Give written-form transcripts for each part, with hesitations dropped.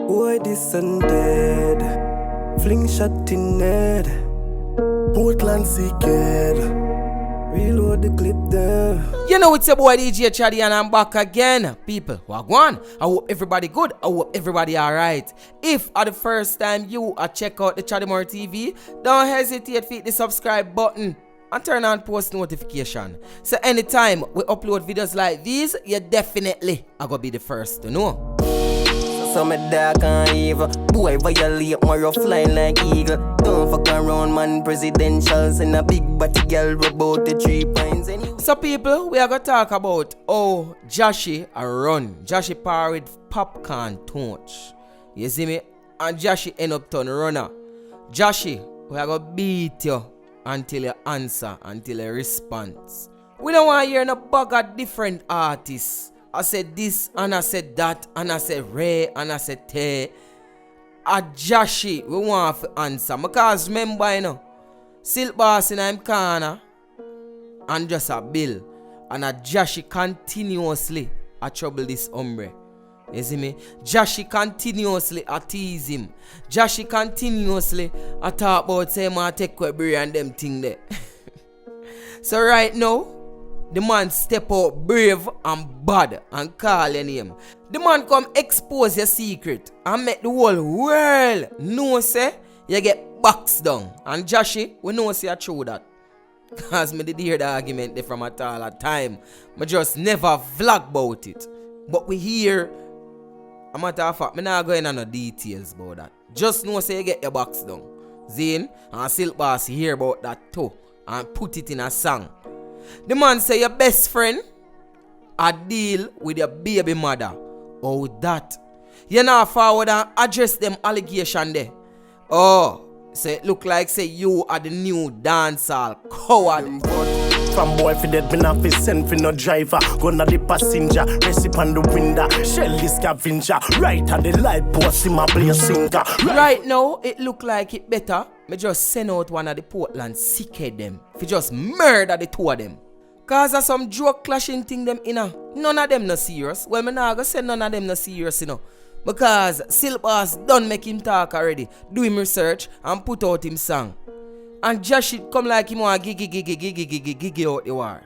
Why this and dead? Fling shot in head. Portland Seeked. Reload the clip there. You know it's your boy DJ Chaddy and I'm back again. People, wagwan. I hope everybody good. I hope everybody alright. If at the first time you check out the Chaddy More TV, don't hesitate to hit the subscribe button and turn on post notification. So anytime we upload videos like these, you definitely are gonna be the first to know. So me dark and evil. Boy violate more rough flying like eagle. Don't fuck around man, presidentials and a big body girl about the 3 points anyway. So people, we are gonna talk about how Jahshii a run. Jahshii par with POPCAAN touch. You see me? And Jahshii end up turn runner. Jahshii, we are gonna beat you until you answer, until you response. We don't want to hear no bug of different artists. I said this and I said that and I said Ray and I said Tay. At Jahshii, we want to answer. Because remember, you know, Silk Boss in him corner and just a bill. And a Jahshii continuously a trouble this hombre. You see me? Jahshii continuously a tease him. Jahshii continuously a talk about say man take away and them thing there. So right now, the man step out brave and bad and call your name. The man come expose your secret and make the whole world know say you get boxed down. And Jahshii, we know say true that. Cause me did hear the argument there from a time. I just never vlog about it. But we hear, a matter of fact, me not going into no details about that. Just know say you get your box down. Zane and Silk Boss hear about that too and put it in a song. The man say your best friend a deal with your baby mother. Oh that. You not forward and address them allegation there. Oh, so it look like say you are the new dancehall coward. From boy for dead, me not fi send for no driver. Gonna the passenger, recipe on the window. Shell the scavenger, right at the light post in my blaze sinker. Right now, it look like it better. Me just send out one of the Portland Seeked them. Fi just murder the two of them. Cause of some joke clashing thing them inna. None of them no serious. Well, me nah go send none of them no serious, you know. Because Silk Boss done make him talk already. Do him research and put out him song. And Jahshii come like him want gigi out the war.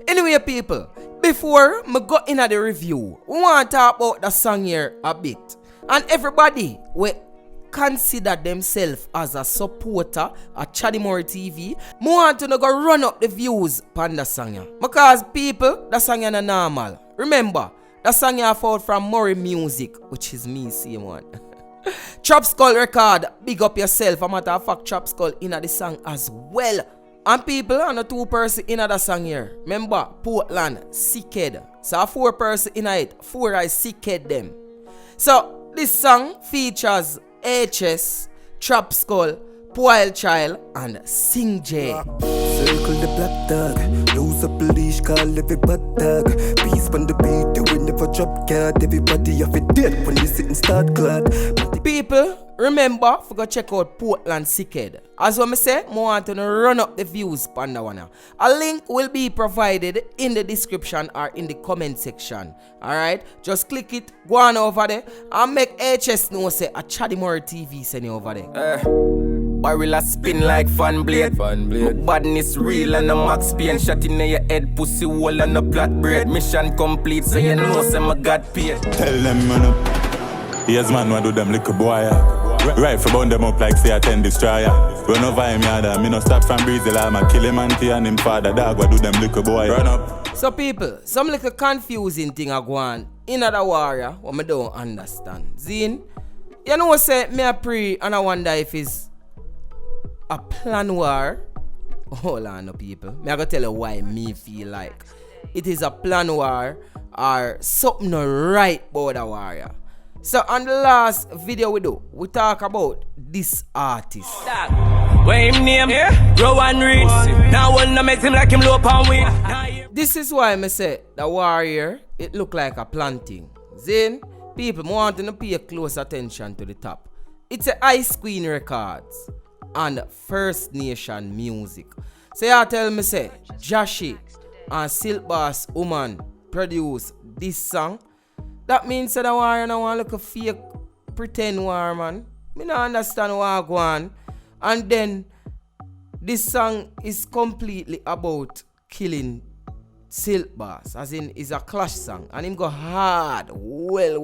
Anyway, people, before me go in at the review, we want to talk about the song here a bit. And everybody will consider themselves as a supporter at Chaddy More TV. I want to go run up the views on the song here. Because people, the song is not normal. Remember, the song you found from Murray Music, which is me, same one. Trap Skull record, big up yourself. A matter of fact, Trap Skull in the song as well. And people, and a 2-person in the song here. Remember, Portland Seeked. So a 4-person in it, 4 I Seeked them. So this song features HS, Trap Skull, Wild Child, and Sing J. Circle the black dog. Lose up a leash, call every butt dog. Peace on the beat, you will never drop card. Everybody have it dead when you sit and start glad. People, remember, for go check out Portland Seeked. As what I say, I want to run up the views on that one. A link will be provided in the description or in the comment section. Alright, just click it, go on over there, and make HS know say a Chaddy More TV send you over there. Barrel a spin like fan blade. Badness real and a max pain. Shot in your head, pussy wall and a flat bread. Mission complete, so you know say my God paid. Tell them man up. Yes man, what do them little boy? Right for burn them up like say I 10 destroyer. Run over him yada, me no stop from breezy like my kill him auntie and him father dog. What do them little boy? Run up. So people, some little confusing thing I go on in the warrior what me don't understand. Zine, you know what say me a pray and I wonder if it's a plan war. Hold on, no people. Me I go tell you why me feel like it is a plan war or something not right about the warrior. So on the last video we talk about this artist. Where him name? Rowan Reed. Now one makes him like him low pound win. This is why I say the warrior, it look like a planting. Then people want to pay close attention to the top. It's a Ice Queen Records and First Nation Music. So you tell me say Jahshii and Silk Boss Woman produce this song. That means that war and I want to look a fake pretend war, man. Me not understand what I go on. And then this song is completely about killing Silk Boss, as in it's a clash song, and him go hard, well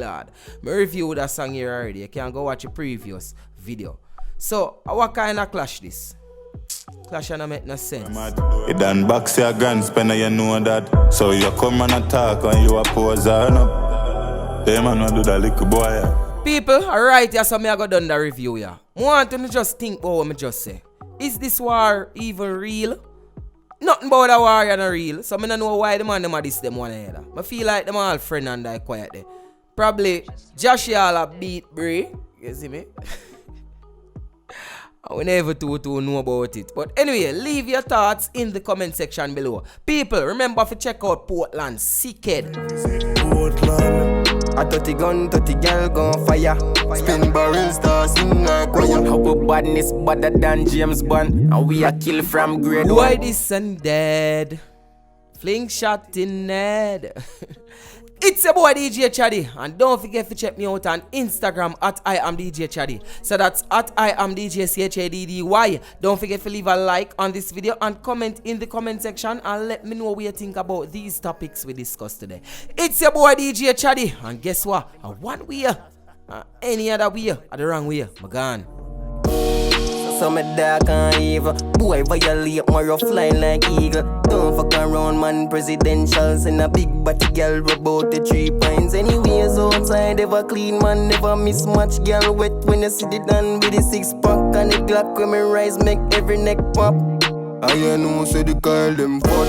hard. Me review that song here already. You can go watch a previous video. So what kind of clash this? Clash and make no sense. It done box your gun, spender, you know that. So you come and attack when you oppose her up. Hey man, what do that little boy? People, alright, yeah, so me I go done the review, yeah. I want to just think about what me just say. Is this war even real? Nothing about the war is not real, so I don't know why the man them this them one another. I feel like them all friend and die quiet there. Probably Jahshii all a beat Bray, you see me? I will never to know about it. But anyway, leave your thoughts in the comment section below. People, remember to check out Portland, Sickhead. Portland. A 30 gun, 30 gal gon' fire. Spin barrels, stars in a choir. Our badness better than James Bond, and we are kill from grade Why one. this and dead? Fling shot in Ned. It's your boy DJ Chaddy, and don't forget to check me out on Instagram at I am DJ Chaddy. So that's at I am DJ CHADDY. Don't forget to leave a like on this video and comment in the comment section and let me know what you think about these topics we discussed today. It's your boy DJ Chaddy, and guess what? One way, any other way, the wrong way, I'm gone. So me dark and evil. Boy violate my rough line like eagle. Don't fuck around, man. Presidentials and a big body girl about the 3 points. Anyways outside ever clean, man. Never mismatch girl wet when you see it done with the 6-pack and the Glock when me rise make every neck pop. I know so the call them fuck.